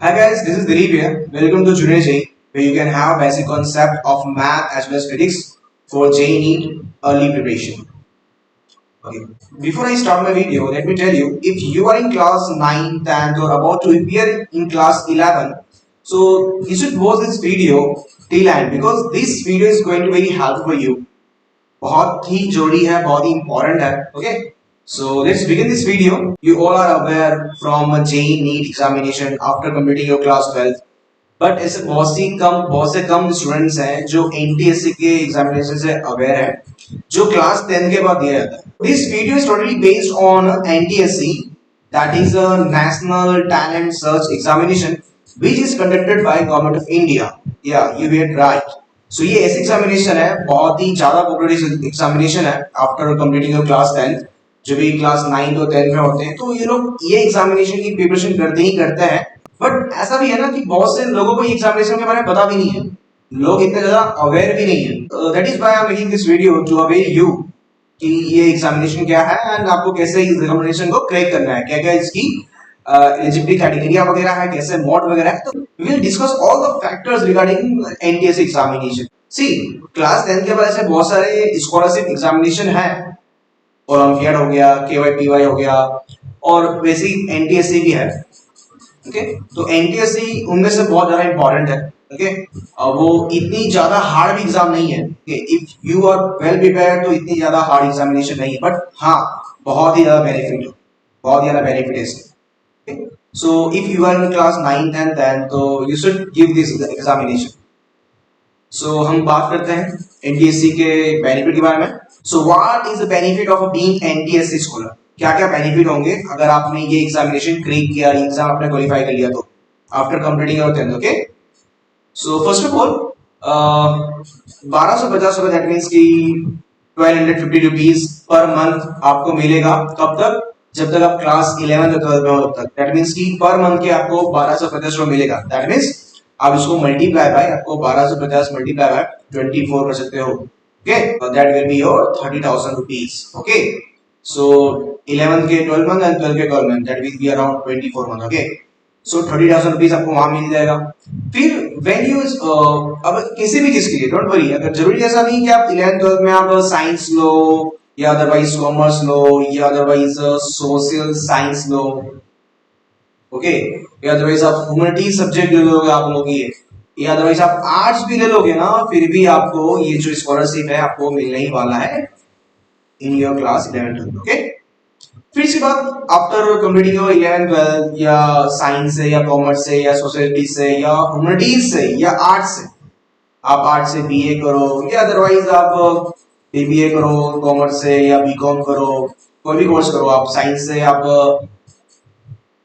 Hi guys, this is Dilip here. Welcome to Junior J, where you can have basic concept of math as well as physics for J NEET early preparation. Okay. Before I start my video, let me tell you, if you are in class 9, 10 or about to appear in class 11, so you should watch this video till end because this video is going to be very helpful for you. बहुत ही जरूरी है, बहुत ही important है. Okay. So let's begin this video. You all are aware from a JEE NEET examination after completing your class 12. But ऐसे बहुत से कम students हैं जो एनटीएससी के एग्जामिनेशन से अवेयर है जो क्लास 10 के बाद दिया जाता है. This video is totally based on NTSC, that is a national talent search examination which is conducted by government of India. या यू हेard राइट. सो ये ऐसे एग्जामिनेशन है, बहुत ही ज्यादा पॉपुलर एग्जामिनेशन है आफ्टर कंप्लीटिंग योर क्लास 10. जो भी क्लास 9 और 10 में होते हैं तो ये लोग ये एग्जामिनेशन की प्रिपरेशन करते ही करते हैं. बट ऐसा भी है ना कि बहुत से लोगों को एग्जामिनेशन के बारे में पता भी नहीं है, लोग इतने ज्यादा अवेयर भी नहीं है. That is why I am making this video to aware you कि ये एग्जामिनेशन क्या है एंड आपको कैसे इस एग्जामिनेशन को क्रैक करना है, क्या क्या इसकी एलिजिबिलिटी क्राइटेरिया वगैरह है, कैसे मोड वगैरह है. तो we will discuss all the factors regarding NTS examination. See, class 10 के बाद ऐसे बहुत सारे स्कॉलरशिप एग्जामिनेशन है, ओलंपियाड हो गया, केवाईपीवाई हो गया और वैसे एनटीएससी भी है. ओके, तो एनटीएससी उनमें से बहुत ज्यादा इंपॉर्टेंट है. ओके, वो इतनी ज्यादा हार्ड भी एग्जाम नहीं है. If you are well prepared तो इतनी ज्यादा हार्ड एग्जामिनेशन नहीं है, बट हाँ बहुत ही ज्यादा बेनिफिट है, बहुत ही ज्यादा बेनिफिट है इसके. So if you are in class 9 10 10 तो you should give this examination. So हम बात करते हैं एनटीएससी के बेनिफिट के बारे में. So what is the benefit of being NTSC scholar? क्या क्या बेनिफिट होंगे अगर आपने ये एग्जामिनेशन क्रैक किया, एग्जाम आपने क्वालिफाई कर लिया तो after completing your 10th. Okay, so first of all 1250 रुपए, दैट मींस कि 1250 रुपीज पर मंथ आपको मिलेगा. कब तक? जब तक आप क्लास 11 या 12 में हो तब तक. दैट मींस कि पर मंथ के आपको 1250 रुपए मिलेगा. दैट मींस आप इसको मल्टीप्लाई बाय, आपको 1250 मल्टीप्लाई बाय 24 कर सकते हो. Okay, that will be your 30,000 rupees. Okay, so 11th के 12 मंथ एंड 12 के 12 month, that will be around 24 month. Okay, so 30,000 rupees आपको वहां मिल जाएगा. फिर व्हेन यू अब किसी भी चीज के लिए डोंट वरी, अगर जरूरी ऐसा नहीं कि आप 11th 12 में आप साइंस लो या अदरवाइज कॉमर्स लो या अदरवाइज सोशल साइंस लो. ओके, या अदरवाइज आप ह्यूमैनिटीज सब्जेक्ट ले लोगे आप लोग ये, या अदरवाइज आप आर्ट्स भी ले लोगे ना, फिर भी आपको ये जो स्कॉलरशिप है आपको मिलने ही वाला है in your class 11th. Okay, फिर इसके बाद आफ्टर कंप्लीटिंग योर 11th 12 या साइंस से या कॉमर्स से या सोसाइटी से या ह्यूमैनिटीज से या आर्ट्स से, आप आर्ट्स से बीए करो या अदरवाइज आप बीबीए करो, कॉमर्स से या बीकॉम करो, कोई भी कोर्स करो. आप साइंस से आप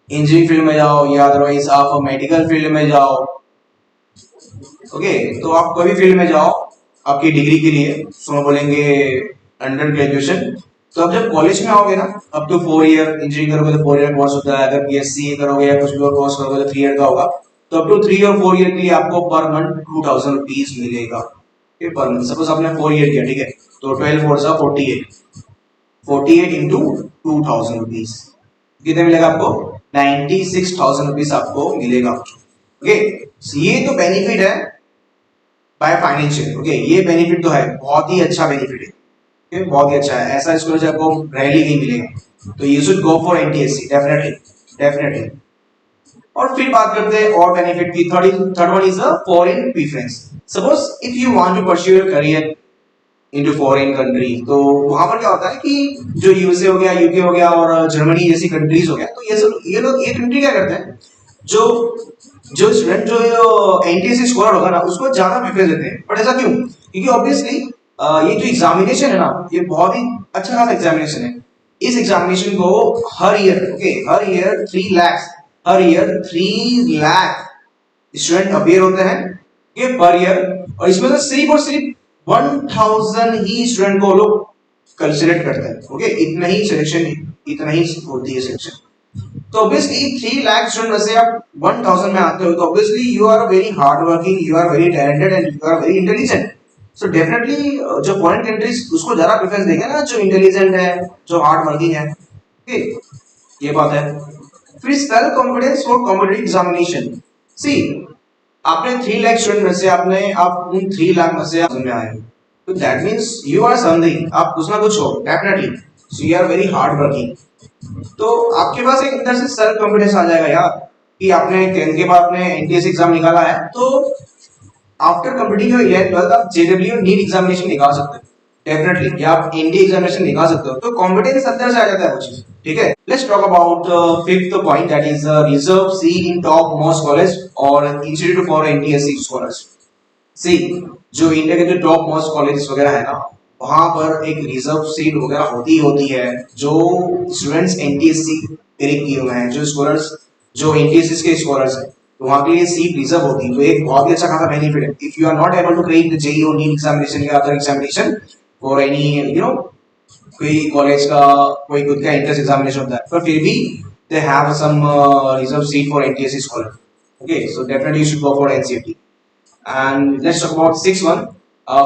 इंजीनियरिंग फील्ड में जाओ या अदरवाइज आप मेडिकल फील्ड में जाओ. ओके, तो आप कोई भी फील्ड में जाओ आपकी डिग्री के लिए, सो बोलेंगे अंडर ग्रेजुएशन. तो अब जब कॉलेज में आओगे ना, अब तो 4 ईयर इंजीनियरिंग करोगे तो 4 ईयर कोर्स होता है. अगर बीएससी करोगे या कुछ भी और कोर्स करोगे तो 3 ईयर का होगा. तो अब टू 3 और 4 ईयर के लिए आपको पर मंथ 2,000 रुपीज मिलेगा. पर मंथ सपोज आपने 4 ईयर किया, ठीक है, तो 12 4 सा 48 इंटू 2,000 रुपीज कितने मिलेगा आपको? 96,000 रुपीज आपको मिलेगा. ओके, ये तो बेनिफिट है बाय फाइनेंशियल. ओके, ये बेनिफिट तो है, बहुत ही अच्छा बेनिफिट है. बहुत ही अच्छा है, ऐसा स्कॉलरशिप आपको रैली नहीं मिलेगा. तो you should go for NTSC definitely definitely. और फिर बात करते हैं और बेनिफिट की. Third one is a foreign preference. Suppose if you want to pursue your career into foreign country, तो वहां पर क्या होता है कि जो यूएसए हो गया, यूके हो गया और जर्मनी जैसी कंट्रीज हो गया, तो ये सब ये लोग ये कंट्री क्या करते हैं, जो जो स्टूडेंट जो एनटीएससी स्कॉलर होगा ना उसको ज्यादा प्रेफरेंस देते हैं. बट ऐसा क्यों? क्योंकि ऑब्वियसली ये जो एग्जामिनेशन है ना, ये बहुत ही अच्छा खासा एग्जामिनेशन है. इस एग्जामिनेशन को हर ईयर, ओके, हर ईयर 3 लाख स्टूडेंट अपीयर होते हैं ये पर ईयर. और इसमें से सिर्फ और सिर्फ 1000 ही स्टूडेंट को लोग कंसिडर करते हैं. ओके, इतना ही सिलेक्शन, इतना ही होती है सिलेक्शन. तो ऑब्वियसली 3 लाख स्टूडेंट में से आप 1000 में आते हो, तो obviously you are very hard working, you are very talented and you are very intelligent. So definitely जो फॉरेन कंट्रीज उसको ज्यादा प्रेफरेंस देंगे ना, जो इंटेलिजेंट है, जो हार्ड वर्किंग है. ओके, ये बात है. फिर self confidence for competitive examination. See, आपने 3 लाख स्टूडेंट में से आप उन 3 लाख में से में आए हो, तो that means you are something, आप कुछ ना कुछ हो definitely, so you are very hard working. तो आपके पास एक अंदर से सेल्फ कॉन्फिडेंस आ जाएगा यार कि आपने 10th के बाद आपने एनटीएस एग्जाम निकाला है, तो after completing your 11th 12th आप जेडब्ल्यू नीट एग्जामिनेशन निकाल सकते हो डेफिनेटली, या आप एनडीए एग्जामिनेशन निकाल सकते हो, तो कॉन्फिडेंस अंदर से आ जाता है वो चीज। ठीक है, let's talk about fifth point, that is reserve seat in top most college और इंस्टीट्यूट फॉर एनटीएससी स्कॉलर्स। सी, जो इंडिया के जो टॉप मोस्ट कॉलेजेस वगैरह है ना, वहां पर एक रिजर्व सीट वगैरह होती है, जो स्टूडेंट्स एनटीएससी क्रैक किए हुए हैं, जो स्कॉलर्स, जो एनटीएससी के स्कॉलर्स हैं, तो वहां के लिए सीट रिजर्व होती है, तो एक बहुत ही अच्छा खासा बेनिफिट है। If you are not able to crack the JEE और नीट एग्जामिनेशन या अदर एग्जामिनेशन फॉर एनी कोई कॉलेज का कोई खुद का एंट्रेंस एग्जामिनेशन होता है, पर फिर भी they have some reserve seat for NTSC scholar. Okay, so definitely you should go for NCERT. And let's talk about six one,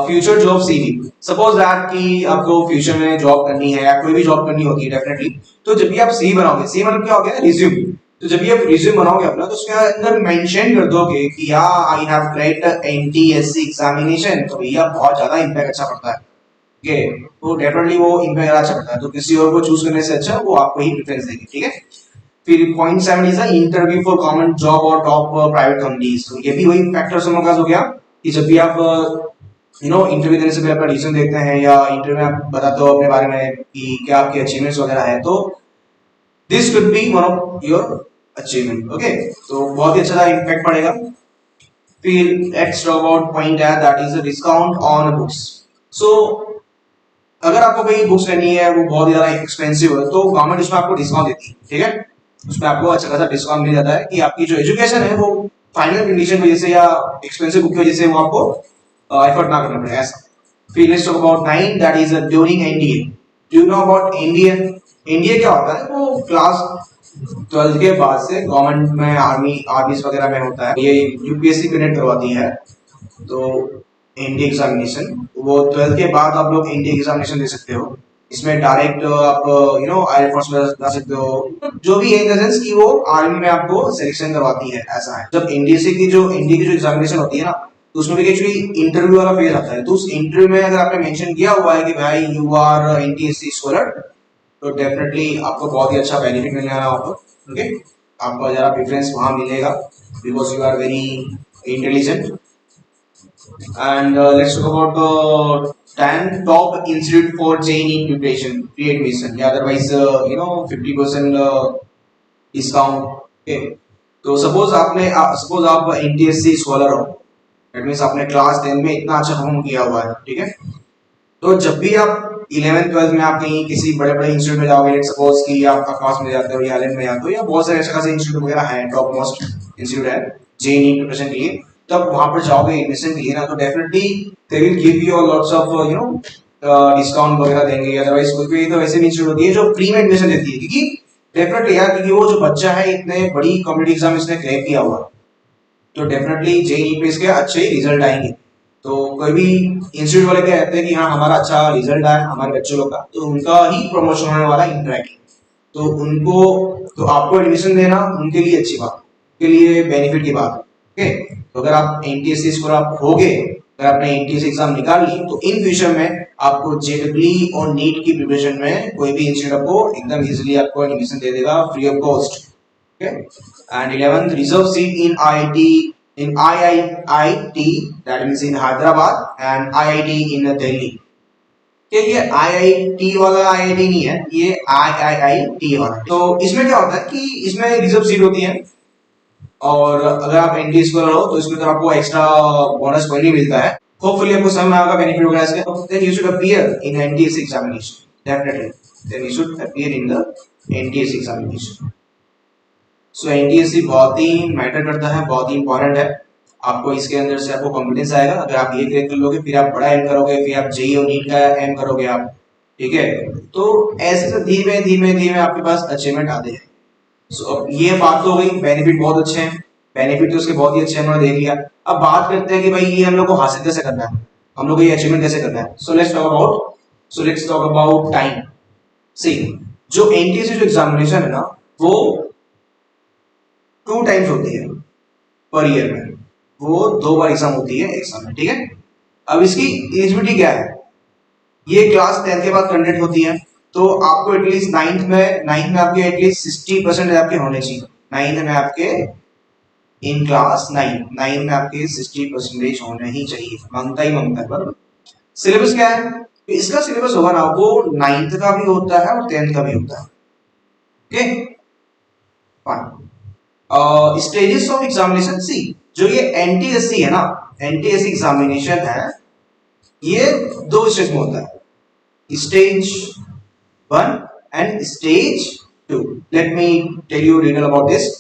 future job CV. Suppose that कि आपको फ्यूचर में जॉब करनी है या कोई भी जॉब करनी होती है डेफिनेटली, तो जब भी आप सीवी बनाओगे, सीवी मतलब क्या हो गया, रिज्यूम, तो जब भी आप रिज्यूम बनाओगे अपना, तो उसके अंदर मेंशन कर दोगे कि या I have cracked NTSC examination, तो भैया बहुत ज्यादा इंपैक्ट अच्छा पड़ता है। ओके, तो डेफिनेटली वो इंपैक्ट अच्छा पड़ता है, तो किसी और को चूज करने से अच्छा वो आपको ही प्रेफरेंस देगी। ठीक है, फिर point 7 is interview for government job और टॉप प्राइवेट कंपनीज। तो ये भी वही फैक्टर समझ हो गया कि जब भी आप इंटरव्यू देने से पहले अपना रिजन देखते हैं या इंटरव्यू में आप बताते हो अपने बारे में कि क्या आपके अचीवमेंट्स वगैरह है, तो this could be one of your achievement. Okay, तो बहुत ही अच्छा इम्पैक्ट पड़ेगा। फिर लेट्स टॉक अबाउट पॉइंट है, that is discount on books. So अगर आपको कोई बुक्स लेनी है वो बहुत ज्यादा एक्सपेंसिव है, तो गवर्नमेंट उसमें आपको डिस्काउंट देती है। ठीक है, उसमें आपको अच्छा खासा डिस्काउंट मिल जाता है कि आपकी जो एजुकेशन है वो फाइनल कंडीशन की वजह से या एक्सपेंसिव बुक की वजह से वो आपको एफर्ट ना करना पड़े ऐसा। फिर let's talk about 9, that is during NDA. Do you know about NDA? NDA क्या होता है, वो क्लास 12th के बाद से गवर्नमेंट में आर्मीज वगैरह में होता है, ये यूपीएससी कंडक्ट करवाती है, तो एनडीए एग्जामिनेशन वो 12th के बाद आप लोग एनडीए एग्जामिनेशन दे सकते हो। इसमें डायरेक्ट आप एयर फोर्स में जा सकते हो, जो भी है इन द सेंस कि वो आर्मी में आपको सिलेक्शन करवाती है, ऐसा है। जब एनडीए की जो एग्जामिनेशन होती है ना, तो उसमें भी एक्चुअली इंटरव्यू वाला फेज आता है, तो उस इंटरव्यू में अगर आपने मेंशन किया हुआ है कि भाई यू आर एनटीएससी स्कॉलर, तो डेफिनेटली आपको बहुत ही अच्छा बेनिफिट मिलने वाला है वहाँ पर। ओके, आपको ज़रा प्रेफरेंस वहाँ मिलेगा because you are very intelligent. And let's talk about the 10 top institute for JEE preparation pre-admission, या otherwise 50% डिस्काउंट। ओके, तो सपोज आप एनटीएससी स्कॉलर हो, दैट मींस आपने क्लास 10 में इतना अच्छा परफॉर्म किया हुआ है। ठीक है, तो जब भी आप 11th 12th में आप कहीं किसी बड़े बड़े इंस्टीट्यूट में जाओगे, सपोज कि आप आकाश में जाते हो या आइलैंड में जाते हो, या बहुत सारे अच्छे खासे इंस्टीट्यूट वगैरह हैं, टॉप मोस्ट इंस्टीट्यूट है जेईई प्रिपरेशन के लिए, तब वहां पर जाओगे एडमिशन के लिए ना, तो definitely they will give you lots of discount वगैरह देंगे। अदरवाइज कोई तो ऐसे भी इंस्टीट्यूट होती है जो फ्री में एडमिशन देती है, क्योंकि डेफिनेटली यार, क्योंकि वो जो बच्चा है इतने बड़ी कॉम्पिटिटिव एग्जाम इसने क्रैक किया हुआ, तो डेफिनेटली जेईई पे इसके अच्छे ही रिजल्ट आएंगे। तो कोई भी इंस्टीट्यूट वाले क्या कहते हैं कि हाँ हमारा अच्छा रिजल्ट आया हमारे बच्चों लोग का, तो उनका ही प्रमोशन होने वाला इंटरेक्ट, तो उनको, तो आपको एडमिशन देना उनके लिए अच्छी बात, उनके लिए बेनिफिट की बात है। ओके, तो अगर आप एनटीएससी स्कोर आप होगे, अगर आपने एनटीएससी एग्जाम निकाल ली, तो इन फ्यूचर में आपको जेडब्ल्यू और नीट की प्रिपरेशन में कोई भी इंस्टीट्यूट आपको एकदम इजीली आपको एडमिशन दे देगा free of cost. Okay, and 11th reserve seat in IIT, in IIT, that means in Hyderabad, and IIT in Delhi। क्या ये IIT वाला IIT नहीं है, ये IIT वाला। तो इसमें क्या होता है कि इसमें रिजर्व सीट होती है, और अगर आप एनटी स्कॉलर हो तो इसमें तो आपको एक्स्ट्रा बोनस कोई नहीं मिलता है। होपफुली आपको समझ में आएगा बेनिफिट होगा इसका। Then you should appear in NTSC examination definitely, then you should appear in the NTSC examination. So NTSC बहुत ही मैटर करता है, बहुत ही इंपॉर्टेंट है। आपको इसके अंदर से आपको कॉन्फिडेंस आएगा, अगर आप ये क्रैक कर लोगे फिर आप बड़ा एम करोगे, फिर आप जेईई और नीट का एम करोगे आप। ठीक है, तो ऐसे से धीमे धीमे धीमे आपके पास अचीवमेंट आते हैं। सो ये बात तो हो गई, बेनिफिट बहुत अच्छे हैं, बेनिफिट तो उसके बहुत ही अच्छे हैं, हमने देख लिया। अब बात करते हैं कि भाई ये हम लोग को हासिल कैसे करना है, हम लोग को ये अचीवमेंट कैसे करना है। So let's talk about time. See, जो एनटीएससी जो एग्जामिनेशन है ना, वो 2 टाइम्स होती है पर ईयर में, वो 2 बार एग्जाम होती है एक साल में, ठीक है। अब इसकी एलिजिबिलिटी क्या है, ये क्लास 10 के बाद कंडक्ट होती है, तो आपको एटलीस्ट नाइन्थ में आपके एटलीस्ट 60% आपके होने चाहिए। नाइन्थ में आपके इन क्लास 9 में आपके 60% होने ही चाहिए, मांगता ही मांगता है। बराबर। सिलेबस क्या है, तो इसका सिलेबस होगा ना, वो 9th का भी होता है और 10th का भी होता है। Okay fine. Stages of examination, see जो ये एनटीएससी है ना, एनटीएससी एग्जामिनेशन है, ये 2 स्टेज में होता है, stage 1 and stage 2। Let me tell you detail about this.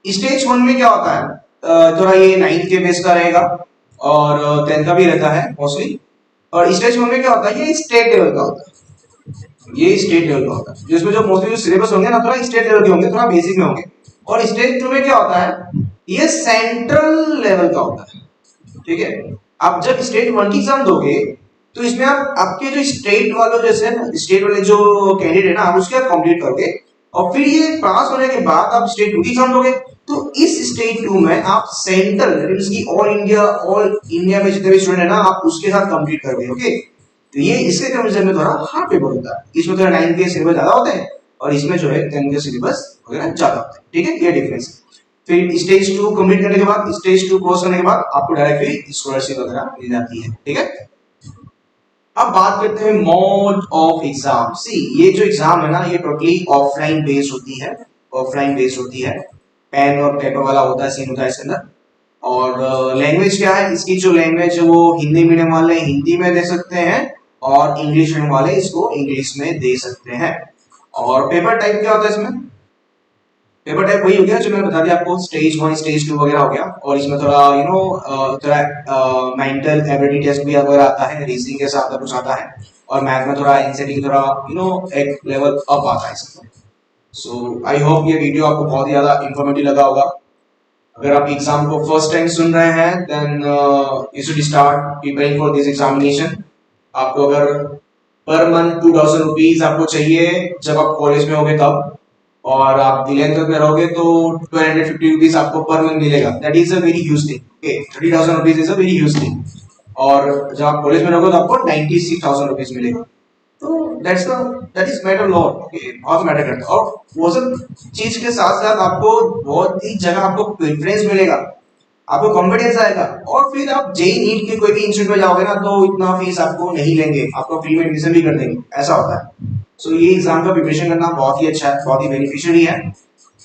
Stage 1 में क्या होता है, थोड़ा ये 9th के बेस का रहेगा और 10th का भी रहता है मोस्टली। और स्टेज 1 में क्या होता है, ये स्टेट लेवल का होता है, ये स्टेट लेवल का होता है, जिसमें जो मोस्टली जो सिलेबस होंगे ना, थोड़ा स्टेट लेवल के होंगे, थोड़ा बेसिक में होंगे। और स्टेज 2 में क्या होता है, ये सेंट्रल लेवल का होता है, ठीक है। आप जब स्टेट 1 की एग्जाम दोगे, तो इसमें आप आपके जो स्टेट वालों जैसे स्टेट वाले जो कैंडिडेट है ना, आप उसके आप कंप्लीट करोगे, और फिर ये पास होने के बाद आप स्टेट 2 की एग्जाम दोगे। तो इस स्टेट 2 में आप सेंट्रल मींस की ऑल इंडिया में जितने भी स्टूडेंट है ना, आप उसके साथ कंप्लीट करोगे। ओके, तो ये इसके कंपैरिजन में थोड़ा हार्ड पेपर होता है, इसमें थोड़ा 9 के सिलेबस ज्यादा होते हैं और इसमें जो है 10 के सिलेबस वगैरह ज्यादा होते हैं, ठीक है, ये डिफरेंस है। फिर स्टेज 2 कंप्लीट करने के बाद, स्टेज 2 क्रॉस करने के बाद आपको डायरेक्टली स्कॉलरशिप वगैरह मिल जाती है, ठीक है। अब बात करते हैं मोड ऑफ एग्जाम। सी ये जो एग्जाम है ना, ये टोटली ऑफलाइन बेस्ड होती है, ऑफलाइन बेस्ड होती है, पेन और पेपर वाला होता है, सीन होता है इसके अंदर। और लैंग्वेज क्या है, इसकी जो लैंग्वेज है वो हिंदी मीडियम वाले हिंदी में दे सकते हैं और इंग्लिश मीडियम वाले इसको इंग्लिश में दे सकते हैं। और पेपर टाइप क्या होता है इसमें, पेपर टाइप वही हो गया जो मैंने बता दिया आपको, स्टेज 1 स्टेज 2 वगैरह हो गया। और इसमें थोड़ा थोड़ा मेंटल एबिलिटी टेस्ट भी वगैरह आता है, रीजनिंग के साथ कुछ आता है, और मैथ में थोड़ा एनसीटी थोड़ा एक लेवल अप आता है इसमें। सो आई होप ये वीडियो आपको बहुत ही ज्यादा इंफॉर्मेटिव लगा होगा। अगर आप एग्जाम को फर्स्ट टाइम सुन रहे हैं, then you should start preparing for this examination. आपको अगर पर मंथ 2000 रुपीज आपको चाहिए जब आप कॉलेज में होगे तब, और आप दिलेंद्र में रहोगे तो 1250 रुपीज आपको पर मंथ मिलेगा। That is a very huge thing. Okay, 30,000 rupees is a very huge thing. और जब आप कॉलेज में रहोगे तो आपको 96,000 रुपीज मिलेगा। तो that is matter lot. Okay, बहुत मैटर करता है। और वो सब चीज के साथ साथ आपको बहुत ही जगह आपको प्रेफरेंस मिलेगा, आपको कॉन्फिडेंस आएगा, और फिर आप जेई नीट के कोई भी इंस्टीट्यूट में जाओगे ना, तो इतना फीस आपको नहीं लेंगे, आपको फ्री में एडमिशन भी कर देंगे, ऐसा होता है। सो ये एग्जाम का प्रिपरेशन करना बहुत ही अच्छा है, बहुत ही बेनिफिशियरी है।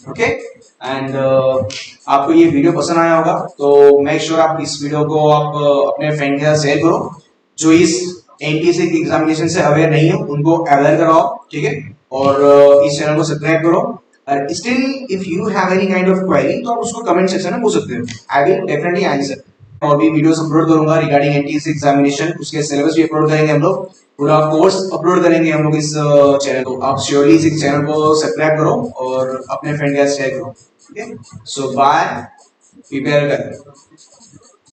ओके, एंड आपको ये वीडियो पसंद आया होगा तो मेक श्योर आप इस वीडियो को आप अपने फ्रेंड के साथ शेयर करो, जो इस एनटीएससी की एग्जामिनेशन से अवेयर नहीं है उनको अवेयर कराओ, ठीक है। और इस चैनल को सब्सक्राइब करो। और still if you have any kind of query तो आप उसको कमेंट सेक्शन में पूछ सकते हो, आई विल डेफिनेटली आंसर। और भी वीडियोस अपलोड करूंगा रिगार्डिंग एनटीएससी एग्जामिनेशन, उसके सिलेबस भी अपलोड करेंगे हम लोग, पूरा कोर्स अपलोड करेंगे हम लोग इस चैनल को। आप श्योरली इस चैनल को सब्सक्राइब करो और अपने फ्रेंड के साथ शेयर करो। ओके, सो बाय, प्रिपेयर करें।